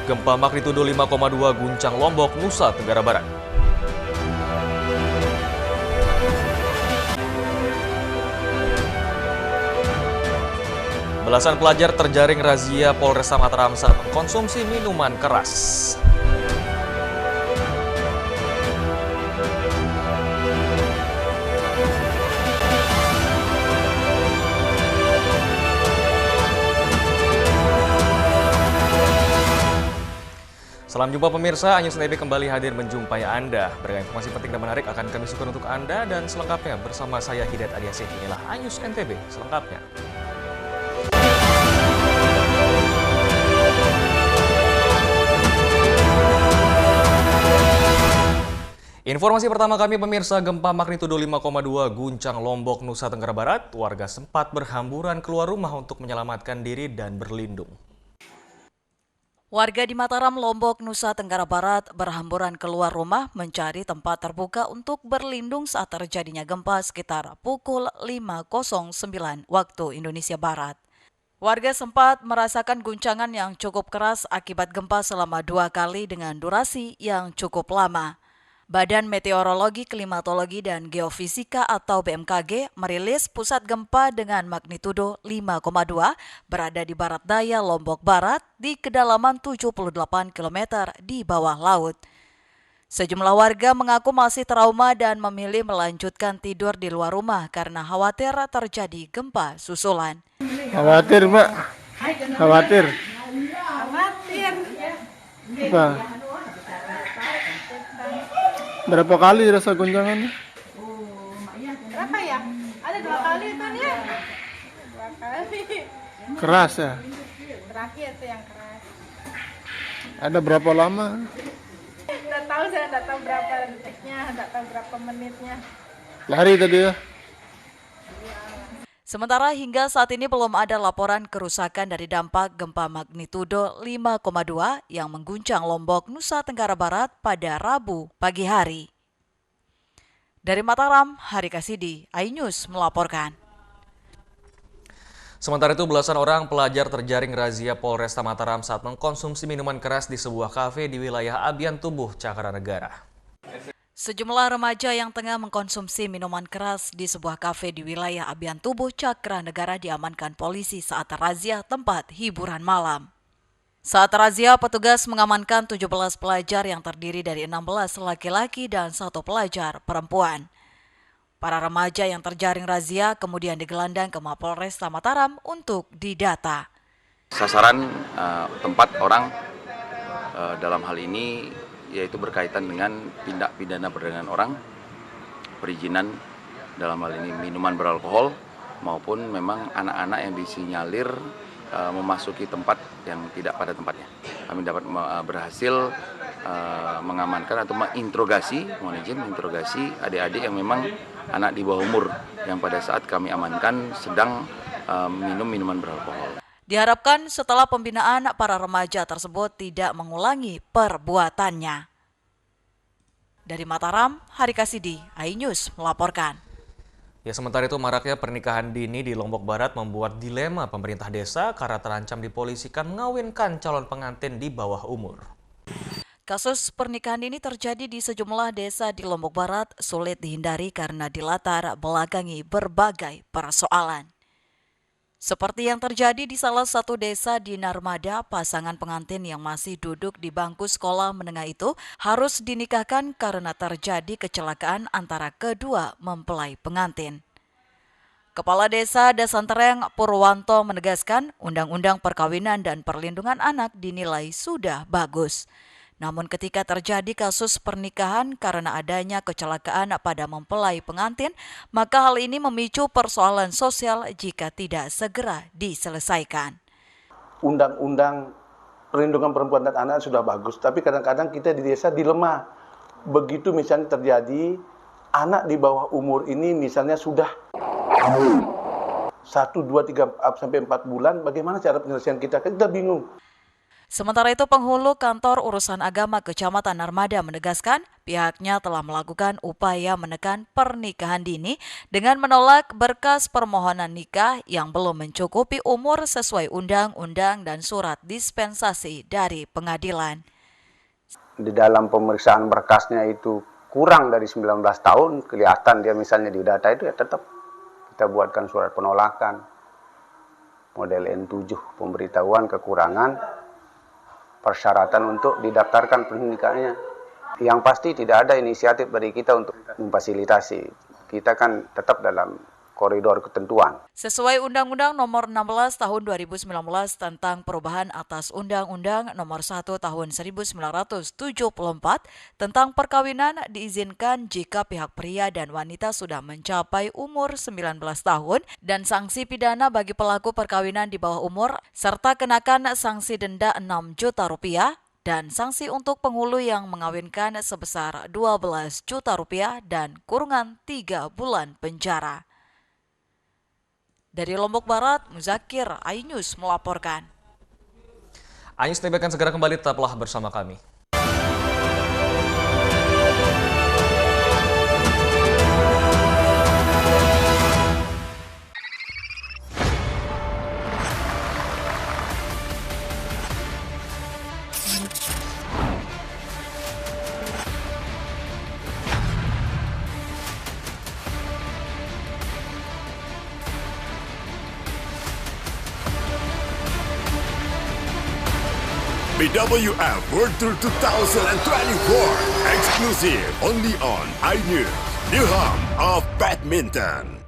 Gempa magnitudo 5,2 guncang Lombok, Nusa Tenggara Barat. Belasan pelajar terjaring razia Polresta Mataram saat mengkonsumsi minuman keras. Salam jumpa pemirsa, Anyus NTB kembali hadir menjumpai Anda. Beragam informasi penting dan menarik akan kami susun untuk Anda dan selengkapnya bersama saya Hidayat Adiasih. Inilah Anyus NTB selengkapnya. Informasi pertama kami pemirsa, gempa magnitudo 5,2 guncang Lombok, Nusa Tenggara Barat. Warga sempat berhamburan keluar rumah untuk menyelamatkan diri dan berlindung. Warga di Mataram, Lombok, Nusa Tenggara Barat berhamburan keluar rumah mencari tempat terbuka untuk berlindung saat terjadinya gempa sekitar pukul 5.09 waktu Indonesia Barat. Warga sempat merasakan guncangan yang cukup keras akibat gempa selama 2 kali dengan durasi yang cukup lama. Badan Meteorologi, Klimatologi, dan Geofisika atau BMKG merilis pusat gempa dengan magnitudo 5,2 berada di barat daya Lombok Barat di kedalaman 78 km di bawah laut. Sejumlah warga mengaku masih trauma dan memilih melanjutkan tidur di luar rumah karena khawatir terjadi gempa susulan. Khawatir, Mbak? Khawatir? Apa? Berapa kali rasa goncangannya? Berapa ya? Ada 2 kali kan ya? 2 kali. Keras ya? Terakhir itu yang keras. Ada berapa lama? Nggak tahu, saya nggak tahu berapa detiknya, nggak tahu berapa menitnya. Lari tadi ya? Sementara hingga saat ini belum ada laporan kerusakan dari dampak gempa magnitudo 5,2 yang mengguncang Lombok, Nusa Tenggara Barat pada Rabu pagi hari. Dari Mataram, Hari Kasidi, iNews melaporkan. Sementara itu, belasan orang pelajar terjaring razia Polresta Mataram saat mengkonsumsi minuman keras di sebuah kafe di wilayah Abian Tubuh, Cakranegara. Sejumlah remaja yang tengah mengkonsumsi minuman keras di sebuah kafe di wilayah Abian Tubuh, Cakranegara diamankan polisi saat razia tempat hiburan malam. Saat razia, petugas mengamankan 17 pelajar yang terdiri dari 16 laki-laki dan 1 pelajar perempuan. Para remaja yang terjaring razia kemudian digelandang ke Mapolresta Mataram untuk didata. Sasaran tempat orang dalam hal ini yaitu berkaitan dengan tindak pidana perdagangan orang, perizinan dalam hal ini minuman beralkohol, maupun memang anak-anak yang disinyalir memasuki tempat yang tidak pada tempatnya. Kami dapat berhasil mengamankan atau menginterogasi adik-adik yang memang anak di bawah umur yang pada saat kami amankan sedang minum minuman beralkohol. Diharapkan setelah pembinaan, para remaja tersebut tidak mengulangi perbuatannya. Dari Mataram, Hari Kasidi, iNews melaporkan. Ya, sementara itu maraknya pernikahan dini di Lombok Barat membuat dilema pemerintah desa karena terancam dipolisikan mengawinkan calon pengantin di bawah umur. Kasus pernikahan ini terjadi di sejumlah desa di Lombok Barat sulit dihindari karena dilatar belakangi berbagai persoalan. Seperti yang terjadi di salah satu desa di Narmada, pasangan pengantin yang masih duduk di bangku sekolah menengah itu harus dinikahkan karena terjadi kecelakaan antara kedua mempelai pengantin. Kepala Desa Dasantereng Purwanto menegaskan Undang-Undang Perkawinan dan Perlindungan Anak dinilai sudah bagus. Namun ketika terjadi kasus pernikahan karena adanya kecelakaan pada mempelai pengantin, maka hal ini memicu persoalan sosial jika tidak segera diselesaikan. Undang-undang perlindungan perempuan dan anak sudah bagus, tapi kadang-kadang kita di desa dilema. Begitu misalnya terjadi anak di bawah umur ini misalnya sudah 1, 2, 3 sampai 4 bulan, bagaimana cara penyelesaian kita? Kita bingung. Sementara itu, penghulu Kantor Urusan Agama Kecamatan Armada menegaskan pihaknya telah melakukan upaya menekan pernikahan dini dengan menolak berkas permohonan nikah yang belum mencukupi umur sesuai undang-undang dan surat dispensasi dari pengadilan. Di dalam pemeriksaan berkasnya itu kurang dari 19 tahun, kelihatan dia misalnya di data itu, ya tetap kita buatkan surat penolakan. Model N7, pemberitahuan kekurangan persyaratan untuk didaftarkan pernikahannya. Yang pasti tidak ada inisiatif dari kita untuk memfasilitasi. Kita kan tetap dalam koridor ketentuan. Sesuai Undang-Undang Nomor 16 Tahun 2019 tentang perubahan atas Undang-Undang Nomor 1 Tahun 1974 tentang perkawinan, diizinkan jika pihak pria dan wanita sudah mencapai umur 19 tahun dan sanksi pidana bagi pelaku perkawinan di bawah umur serta kenakan sanksi denda 6 juta rupiah dan sanksi untuk penghulu yang mengawinkan sebesar 12 juta rupiah dan kurungan 3 bulan penjara. Dari Lombok Barat, Muzakir, iNews melaporkan. iNews TV akan segera kembali, tetaplah bersama kami. BWF World Tour 2024, exclusive only on iNews, the home of badminton.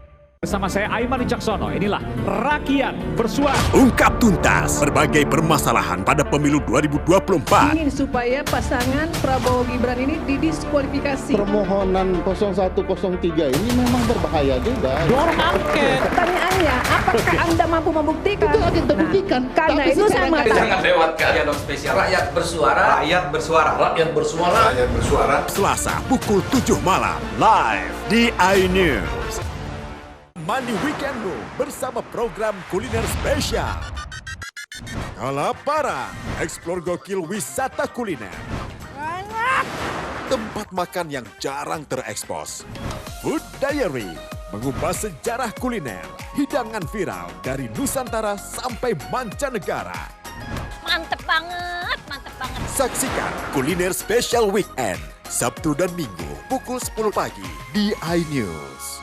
Bersama saya Aiman Wicaksono, inilah Rakyat Bersuara. Ungkap tuntas berbagai permasalahan pada pemilu 2024. Ingin supaya pasangan Prabowo Gibran ini didiskualifikasi. Permohonan 0103 ini memang berbahaya juga. Dorong angket. Pertanyaannya, apakah Anda mampu membuktikan? Itu akan terbuktikan. Karena itu saya mengatakan. Jangan lewat kalian dong spesial. Rakyat bersuara. Rakyat bersuara. Rakyat bersuara. Rakyat bersuara. Selasa pukul 7 malam, live di iNews. Mandi Weekendmu bersama program kuliner spesial. Kalaparan, eksplor gokil wisata kuliner. Tempat makan yang jarang terekspos. Food Diary, mengupas sejarah kuliner, hidangan viral dari Nusantara sampai mancanegara. Mantep banget, mantep banget. Saksikan Kuliner Special Weekend, Sabtu dan Minggu pukul 10 pagi di iNews.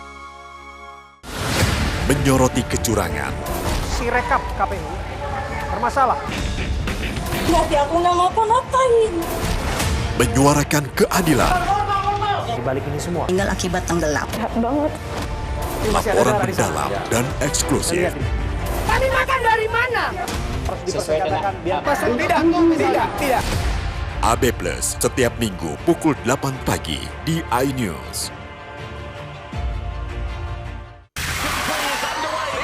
Menyoroti kecurangan. Si rekap KPU bermasalah. Tapi aku nggak ngapa-ngapain. Menyuarakan keadilan. Di balik ini semua. Tinggal akibat tenggelam. Jahat banget. Laporan mendalam dan eksklusif. Kami makan dari mana? Sesuai dengan Tidak. AB Plus setiap Minggu pukul 8 pagi di iNews.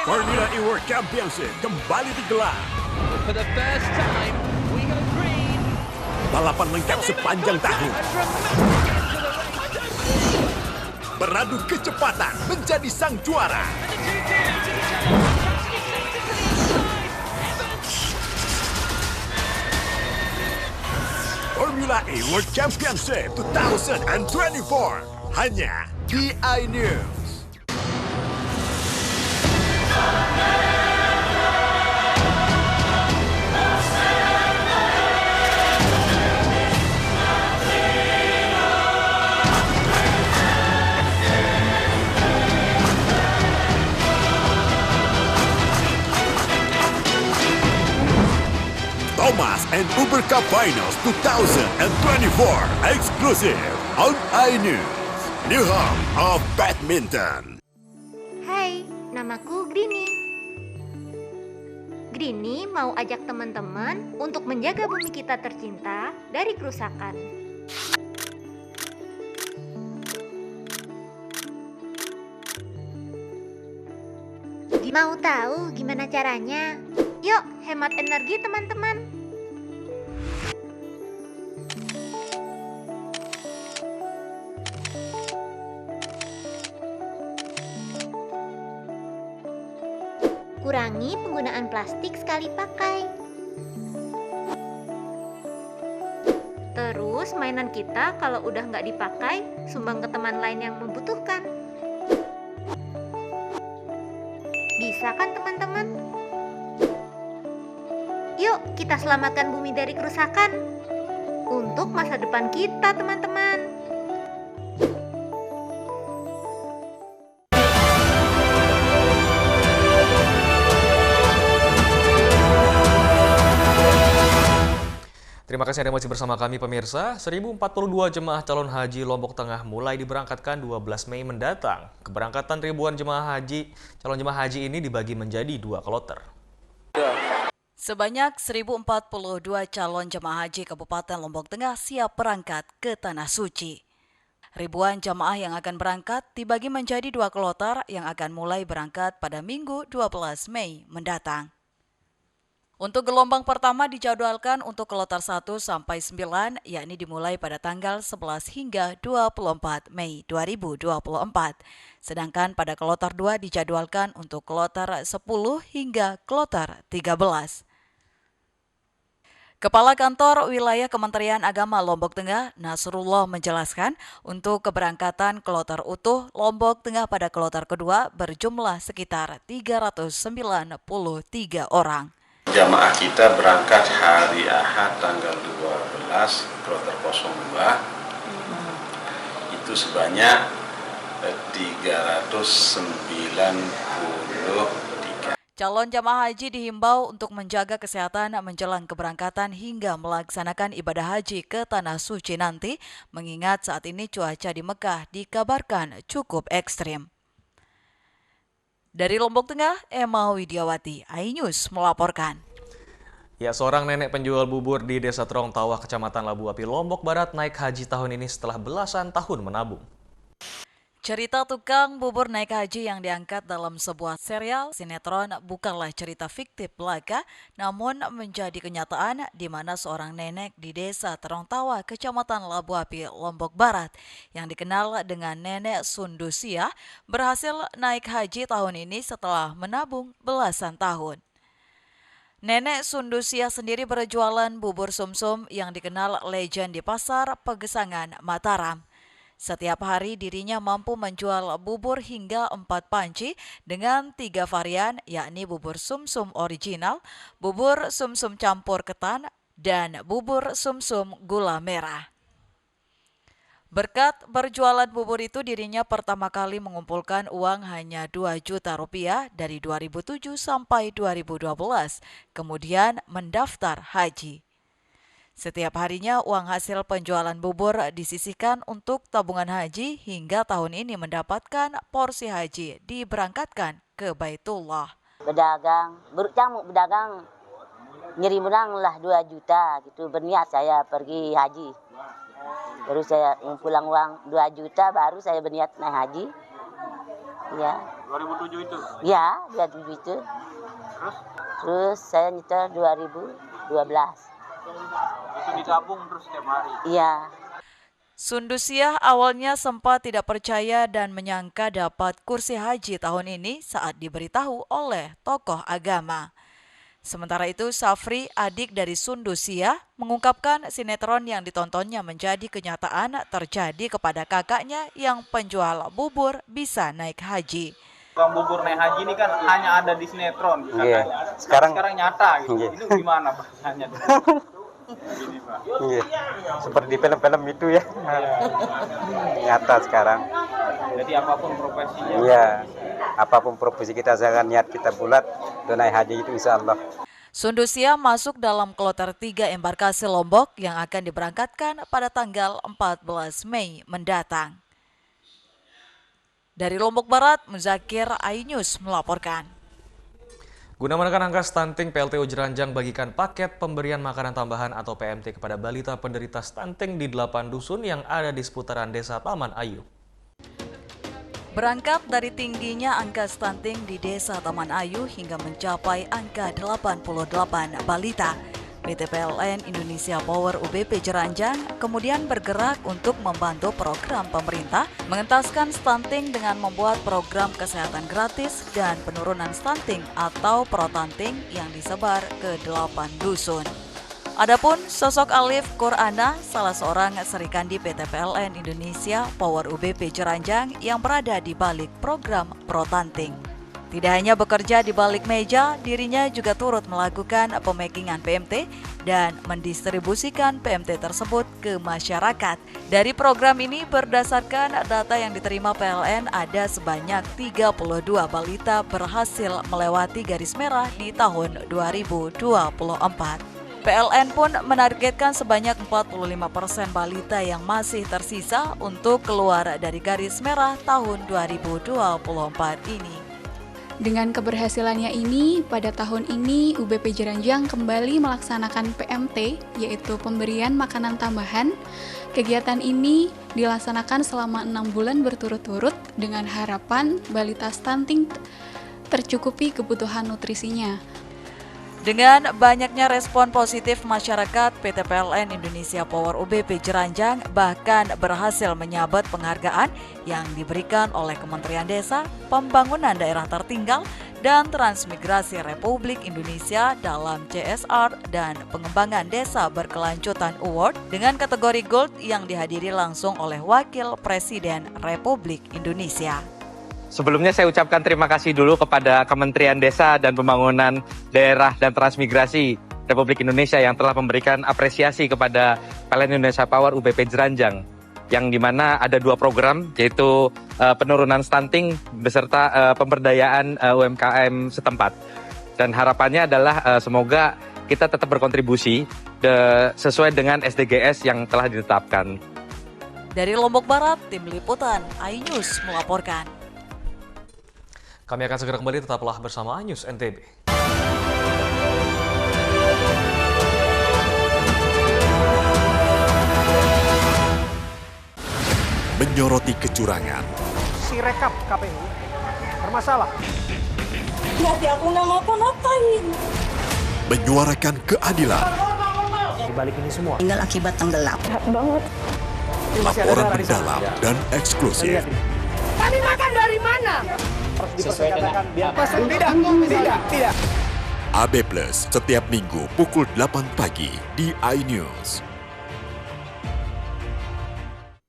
Formula E World Championship kembali digelar. For the first time, we go green. Balapan lengkap sepanjang tahun. Beradu kecepatan menjadi sang juara. Formula E World Championship 2024 hanya di iNews. Thomas and Uber Cup Finals 2024 exclusive on iNews, the home of badminton. Hai, namaku Greenie. Greenie mau ajak teman-teman untuk menjaga bumi kita tercinta dari kerusakan. Mau tahu gimana caranya? Yuk, hemat energi teman-teman. Kurangi penggunaan plastik sekali pakai. Terus mainan kita kalau udah nggak dipakai, sumbang ke teman lain yang membutuhkan. Bisa kan teman-teman? Yuk kita selamatkan bumi dari kerusakan untuk masa depan kita teman-teman. Terima kasih Anda masih bersama kami pemirsa. 1042 jemaah calon haji Lombok Tengah mulai diberangkatkan 12 Mei mendatang. Keberangkatan ribuan calon jemaah haji ini dibagi menjadi 2 kloter. Sebanyak 1042 calon jemaah haji Kabupaten Lombok Tengah siap berangkat ke Tanah Suci. Ribuan jemaah yang akan berangkat dibagi menjadi 2 kloter yang akan mulai berangkat pada Minggu 12 Mei mendatang. Untuk gelombang pertama dijadwalkan untuk kloter 1 sampai 9, yakni dimulai pada tanggal 11 hingga 24 Mei 2024. Sedangkan pada kloter 2 dijadwalkan untuk kloter 10 hingga kloter 13. Kepala Kantor Wilayah Kementerian Agama Lombok Tengah, Nasrullah menjelaskan untuk keberangkatan kloter utuh Lombok Tengah pada kloter kedua berjumlah sekitar 393 orang. Jamaah kita berangkat hari Ahad tanggal 12 kloter 02 itu sebanyak 393. Calon jamaah haji dihimbau untuk menjaga kesehatan menjelang keberangkatan hingga melaksanakan ibadah haji ke Tanah Suci nanti, mengingat saat ini cuaca di Mekah dikabarkan cukup ekstrim. Dari Lombok Tengah, Emma Widiawati, iNews melaporkan. Ya, seorang nenek penjual bubur di Desa Trongtawah, Kecamatan Labu Api, Lombok Barat naik haji tahun ini setelah belasan tahun menabung. Cerita tukang bubur naik haji yang diangkat dalam sebuah serial sinetron bukanlah cerita fiktif belaka, namun menjadi kenyataan di mana seorang nenek di Desa Trongtawah, Kecamatan Labu Api, Lombok Barat, yang dikenal dengan Nenek Sundusia, berhasil naik haji tahun ini setelah menabung belasan tahun. Nenek Sundusia sendiri berjualan bubur sumsum yang dikenal legend di Pasar Pegesangan, Mataram. Setiap hari dirinya mampu menjual bubur hingga 4 panci dengan 3 varian, yakni bubur sumsum original, bubur sumsum campur ketan, dan bubur sumsum gula merah. Berkat berjualan bubur itu dirinya pertama kali mengumpulkan uang hanya 2 juta rupiah dari 2007 sampai 2012, kemudian mendaftar haji. Setiap harinya uang hasil penjualan bubur disisihkan untuk tabungan haji hingga tahun ini mendapatkan porsi haji diberangkatkan ke Baitullah. Berdagang, berdagang, nyeri menang lah 2 juta gitu, berniat saya pergi haji. Baru saya pulang uang 2 juta baru saya berniat naik haji. Ya. 2007 itu? Ya, 2007 itu. Terus saya nyetor 2012. Itu ditabung terus setiap hari? Iya. Sundusia awalnya sempat tidak percaya dan menyangka dapat kursi haji tahun ini saat diberitahu oleh tokoh agama. Sementara itu, Safri, adik dari Sundusia, mengungkapkan sinetron yang ditontonnya menjadi kenyataan terjadi kepada kakaknya yang penjual bubur bisa naik haji. Bang bubur naik haji ini kan hanya ada di sinetron. Iya. Sekarang nyata gitu. Iya. Ini gimana bahasanya? Gini, Pak. Iya. Seperti film-film itu ya. Nyata sekarang. Jadi apapun profesinya. Iya. Apapun profesi kita, jangan niat kita bulat, naik haji itu insya Allah. Sundusia masuk dalam kloter 3 embarkasi Lombok yang akan diberangkatkan pada tanggal 14 Mei mendatang. Dari Lombok Barat, Muzakir, iNews melaporkan. Guna menekan angka stunting, PLTU Jeranjang bagikan paket pemberian makanan tambahan atau PMT kepada balita penderita stunting di 8 dusun yang ada di seputaran Desa Taman Ayu. Berangkat dari tingginya angka stunting di Desa Taman Ayu hingga mencapai angka 88 balita, PT PLN Indonesia Power UBP Jeranjang kemudian bergerak untuk membantu program pemerintah mengentaskan stunting dengan membuat program kesehatan gratis dan penurunan stunting atau protanting yang disebar ke 8 dusun. Adapun sosok Alif Qur'ana, salah seorang serikandi PT PLN Indonesia Power UBP Jeranjang yang berada di balik program Protanting. Tidak hanya bekerja di balik meja, dirinya juga turut melakukan pemakingan PMT dan mendistribusikan PMT tersebut ke masyarakat. Dari program ini berdasarkan data yang diterima PLN ada sebanyak 32 balita berhasil melewati garis merah di tahun 2024. PLN pun menargetkan sebanyak 45% balita yang masih tersisa untuk keluar dari garis merah tahun 2024 ini. Dengan keberhasilannya ini, pada tahun ini UBP Jeranjang kembali melaksanakan PMT, yaitu pemberian makanan tambahan. Kegiatan ini dilaksanakan selama 6 bulan berturut-turut dengan harapan balita stunting tercukupi kebutuhan nutrisinya. Dengan banyaknya respon positif masyarakat, PT PLN Indonesia Power UBP Jeranjang bahkan berhasil menyabet penghargaan yang diberikan oleh Kementerian Desa, Pembangunan Daerah Tertinggal, dan Transmigrasi Republik Indonesia dalam CSR dan Pengembangan Desa Berkelanjutan Award dengan kategori Gold yang dihadiri langsung oleh Wakil Presiden Republik Indonesia. Sebelumnya saya ucapkan terima kasih dulu kepada Kementerian Desa dan Pembangunan Daerah dan Transmigrasi Republik Indonesia yang telah memberikan apresiasi kepada PLN Indonesia Power UBP Jeranjang, yang dimana ada 2 program, yaitu penurunan stunting beserta pemberdayaan UMKM setempat. Dan harapannya adalah semoga kita tetap berkontribusi sesuai dengan SDGs yang telah ditetapkan. Dari Lombok Barat, Tim Liputan iNews melaporkan. Kami akan segera kembali, tetaplah bersama iNews NTB. Menyoroti kecurangan. Si rekap KPU bermasalah. Nanti aku nggak ngapa-ngapain. Menyuarakan keadilan. Di balik ini semua. Tinggal akibat tenggelam. Jahat banget. Laporan mendalam dan eksklusif. Kami makan dari mana? Sesuai dengan tidak. AB Plus setiap minggu pukul 8 pagi di iNews.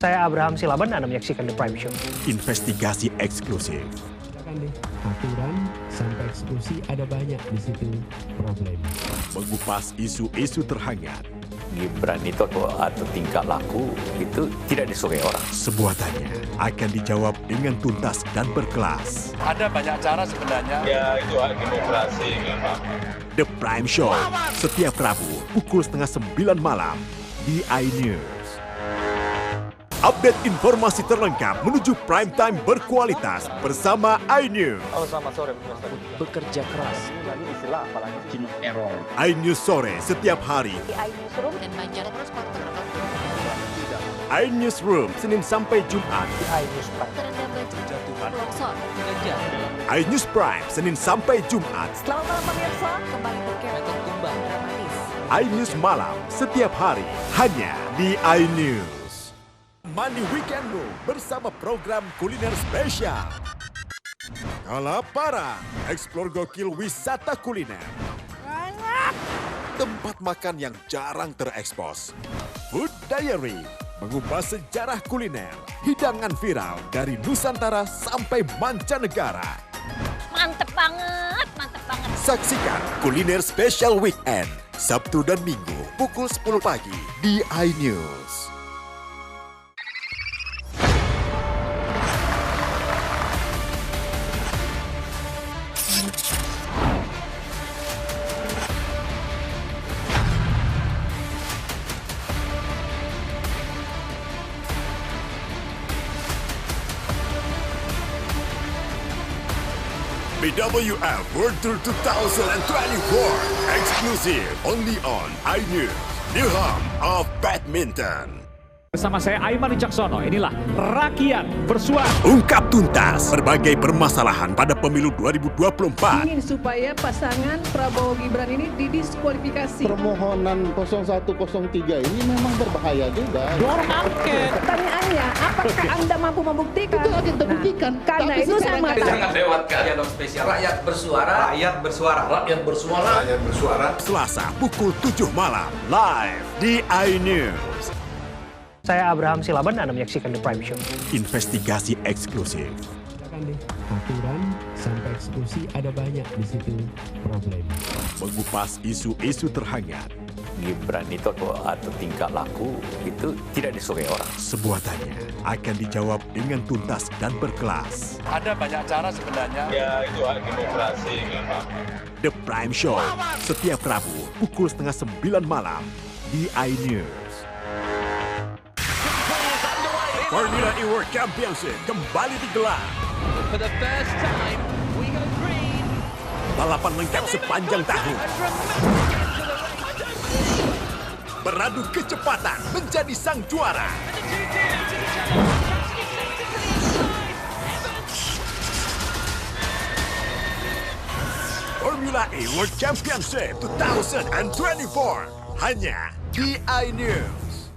Saya Abraham Silaban, Anda menyaksikan The Prime Show. Investigasi eksklusif. Aturan sampai eksekusi ada banyak di situ problem. Mengupas isu-isu terhangat. Gibran itu atau tingkah laku itu tidak disukai orang. Sebuah tanya akan dijawab dengan tuntas dan berkelas. Ada banyak cara sebenarnya. Ya itu hak demokrasi. The Prime Show setiap Rabu pukul 8:30 malam di iNews. Update informasi terlengkap menuju prime time berkualitas bersama iNews. Halo, selamat sore. Bekerja keras. Ini istilah apalagi error. iNews sore setiap hari. Di iNewsroom dan Banjar terus iNewsroom Senin sampai Jumat. Di iNews Prime. Jatuhan. longsor. iNews Prime Senin sampai Jumat. Selamat malam pemirsa, kembali berkembang dramatis. iNews malam setiap hari hanya di iNews. Mandi weekendmu bersama program kuliner spesial. Kalaparan, eksplor gokil wisata kuliner. Tempat makan yang jarang terekspos. Food Diary, mengupas sejarah kuliner, hidangan viral dari Nusantara sampai mancanegara. Mantep banget, mantep banget. Saksikan kuliner spesial weekend, Sabtu dan Minggu pukul 10 pagi di iNews. BWF World Tour 2024, exclusive only on iNews, the home of badminton. Bersama saya Aiman Wicaksono, inilah Rakyat Bersuara. Ungkap tuntas berbagai permasalahan pada pemilu 2024. Ingin supaya pasangan Prabowo Gibran ini didiskualifikasi. Permohonan 0103 ini memang berbahaya juga. Dorong angket. Pertanyaannya, apakah Anda mampu membuktikan? Itu akan terbuktikan. Karena Tapi itu sekarang sama. jangan lewatkan dialog spesial Rakyat Bersuara. Rakyat Bersuara. Rakyat Bersuara. Rakyat Bersuara. Selasa pukul 7 malam live di iNews. Saya Abraham Silaban, Anda menyaksikan The Prime Show. Investigasi eksklusif. Aturan sampai eksekusi ada banyak di situ problem. Mengupas isu-isu terhangat. Gibran itu atau tingkah laku itu tidak disukai orang. Sebuah tanya akan dijawab dengan tuntas dan berkelas. Ada banyak cara sebenarnya. Ya, itu hak demokrasi memang. The Prime Show setiap Rabu pukul 8:30 malam di iNews. Formula E World Championship kembali digelar. For the first time, we go green. Balapan lengkap sepanjang tahun. Beradu kecepatan menjadi sang juara. Formula E World Championship 2024 hanya di iNews.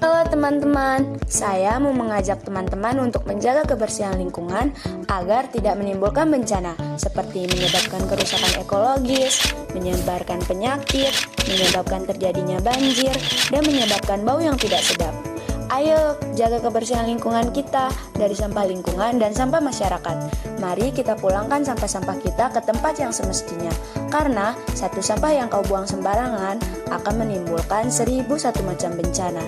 Halo teman-teman, saya mau mengajak teman-teman untuk menjaga kebersihan lingkungan agar tidak menimbulkan bencana seperti menyebabkan kerusakan ekologis, menyebarkan penyakit, menyebabkan terjadinya banjir, dan menyebabkan bau yang tidak sedap. Ayo jaga kebersihan lingkungan kita dari sampah lingkungan dan sampah masyarakat. Mari kita pulangkan sampah-sampah kita ke tempat yang semestinya. Karena satu sampah yang kau buang sembarangan akan menimbulkan 1001 macam bencana.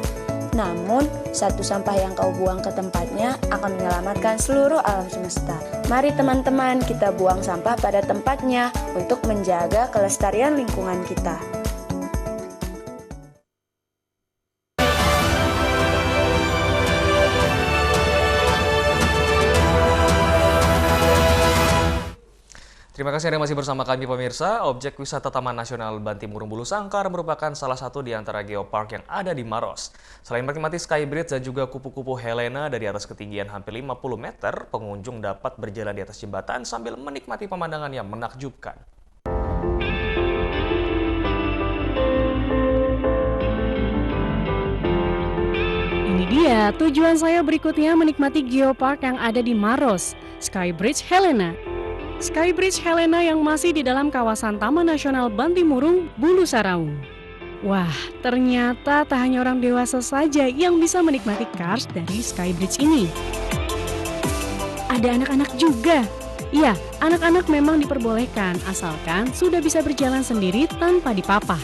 Namun, satu sampah yang kau buang ke tempatnya akan menyelamatkan seluruh alam semesta. Mari teman-teman kita buang sampah pada tempatnya untuk menjaga kelestarian lingkungan kita. Terima kasih Anda masih bersama kami pemirsa. Objek wisata Taman Nasional Bantimurung Bulu Sangkar merupakan salah satu di antara geopark yang ada di Maros. Selain menikmati Skybridge dan juga kupu-kupu Helena dari atas ketinggian hampir 50 meter, pengunjung dapat berjalan di atas jembatan sambil menikmati pemandangan yang menakjubkan. Ini dia tujuan saya berikutnya menikmati geopark yang ada di Maros, Skybridge Helena. Skybridge Helena yang masih di dalam kawasan Taman Nasional Bantimurung, Bulu Saraung. Wah, ternyata tak hanya orang dewasa saja yang bisa menikmati cars dari Skybridge ini. Ada anak-anak juga. Ya, anak-anak memang diperbolehkan asalkan sudah bisa berjalan sendiri tanpa dipapah.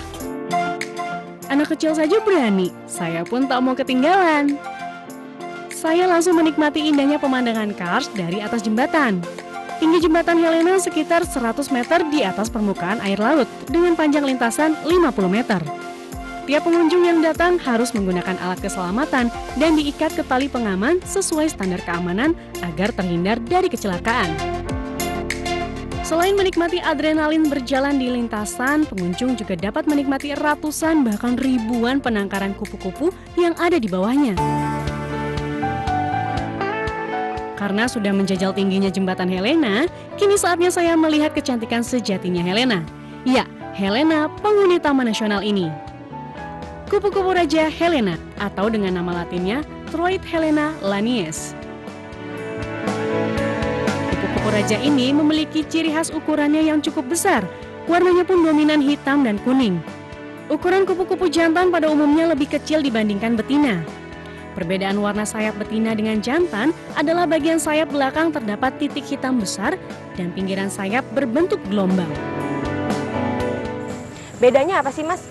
Anak kecil saja berani, saya pun tak mau ketinggalan. Saya langsung menikmati indahnya pemandangan cars dari atas jembatan. Tinggi jembatan Helena sekitar 100 meter di atas permukaan air laut dengan panjang lintasan 50 meter. Tiap pengunjung yang datang harus menggunakan alat keselamatan dan diikat ke tali pengaman sesuai standar keamanan agar terhindar dari kecelakaan. Selain menikmati adrenalin berjalan di lintasan, pengunjung juga dapat menikmati ratusan bahkan ribuan penangkaran kupu-kupu yang ada di bawahnya. Karena sudah menjajal tingginya jembatan Helena, kini saatnya saya melihat kecantikan sejatinya Helena. Ya, Helena, penghuni Taman Nasional ini. Kupu-kupu Raja Helena, atau dengan nama latinnya Troid Helena lanius. Kupu-kupu Raja ini memiliki ciri khas ukurannya yang cukup besar, warnanya pun dominan hitam dan kuning. Ukuran kupu-kupu jantan pada umumnya lebih kecil dibandingkan betina. Perbedaan warna sayap betina dengan jantan adalah bagian sayap belakang terdapat titik hitam besar dan pinggiran sayap berbentuk gelombang. Bedanya apa sih Mas?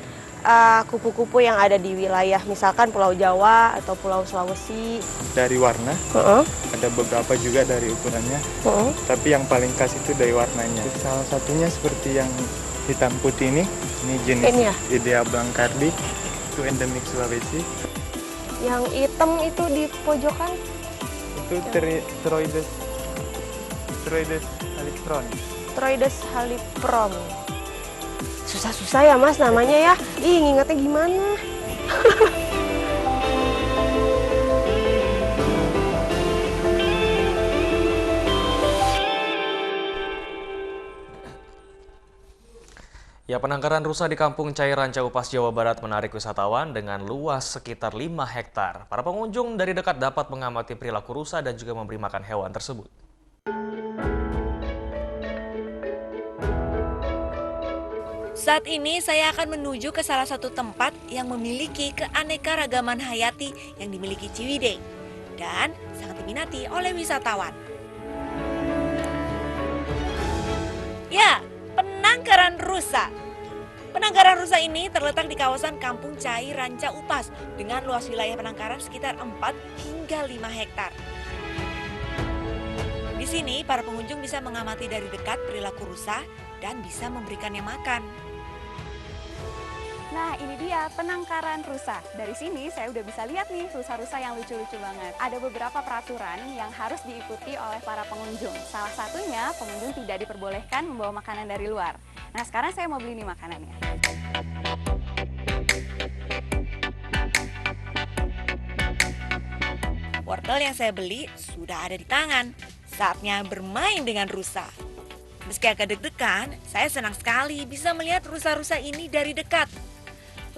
Kupu-kupu yang ada di wilayah misalkan Pulau Jawa atau Pulau Sulawesi? Dari warna, ada beberapa juga dari ukurannya, tapi yang paling khas itu dari warnanya. Salah satunya seperti yang hitam putih ini jenis Idea blancardi, itu endemik Sulawesi. Yang hitam itu di pojokan? Itu Troides halipron. Troides halipron. Susah-susah ya Mas namanya ya. Ih, ngingetnya gimana? Ya, penangkaran rusa di Kampung Cai Ranca Upas, Jawa Barat menarik wisatawan dengan luas sekitar 5 hektar. Para pengunjung dari dekat dapat mengamati perilaku rusa dan juga memberi makan hewan tersebut. Saat ini saya akan menuju ke salah satu tempat yang memiliki keanekaragaman hayati yang dimiliki Ciwidey dan sangat diminati oleh wisatawan. Ya, penangkaran rusa. Penangkaran rusa ini terletak di kawasan Kampung Cai Ranca Upas dengan luas wilayah penangkaran sekitar 4 hingga 5 hektar. Di sini para pengunjung bisa mengamati dari dekat perilaku rusa dan bisa memberikannya makan. Nah, ini dia penangkaran rusa. Dari sini saya udah bisa lihat nih rusa-rusa yang lucu-lucu banget. Ada beberapa peraturan yang harus diikuti oleh para pengunjung. Salah satunya, pengunjung tidak diperbolehkan membawa makanan dari luar. Nah, sekarang saya mau beli nih makanannya. Wortel yang saya beli sudah ada di tangan. Saatnya bermain dengan rusa. Meski agak deg-degan, saya senang sekali bisa melihat rusa-rusa ini dari dekat.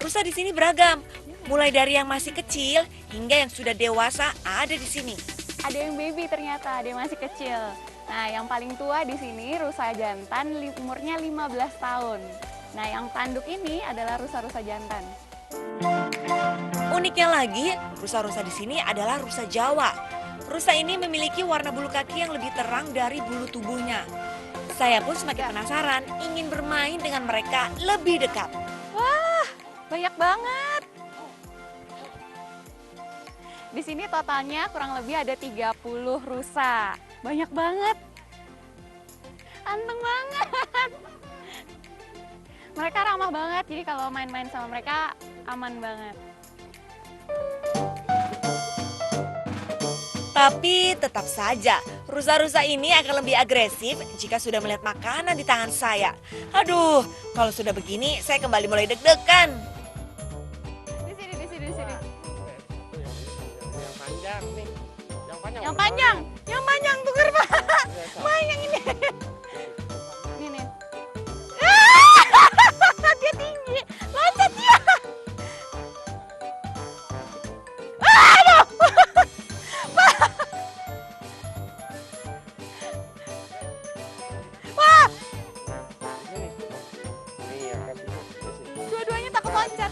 Rusa di sini beragam, mulai dari yang masih kecil hingga yang sudah dewasa ada di sini. Ada yang baby ternyata, ada yang masih kecil. Nah, yang paling tua di sini rusa jantan, umurnya 15 tahun. Nah, yang tanduk ini adalah rusa-rusa jantan. Uniknya lagi, rusa-rusa di sini adalah rusa Jawa. Rusa ini memiliki warna bulu kaki yang lebih terang dari bulu tubuhnya. Saya pun semakin penasaran ingin bermain dengan mereka lebih dekat. Wah, banyak banget. Di sini totalnya kurang lebih ada 30 rusa. Banyak banget. Anteng banget. Mereka ramah banget, jadi kalau main-main sama mereka aman banget. Tapi tetap saja, rusa-rusa ini akan lebih agresif jika sudah melihat makanan di tangan saya. Aduh, kalau sudah begini saya kembali mulai deg-degan. Di sini. Yang panjang, tuker Pak. Main yang ini. Ini nih. Dia tinggi, loncat dia. Aduh. Wah. Dua-duanya takut loncat.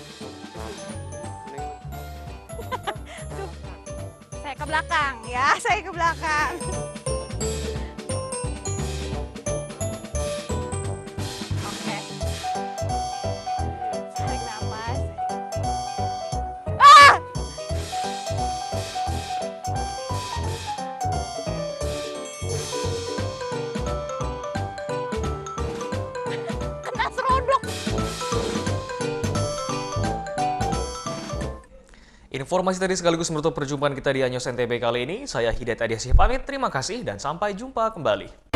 Tuh. Saya ke belakang ya, saya ke belakang. Oke. Tarik nafas. Ah! Kena seruduk. Informasi tadi sekaligus menutup perjumpaan kita di Anyos NTB kali ini. Saya Hidayat Adiasih pamit, terima kasih dan sampai jumpa kembali.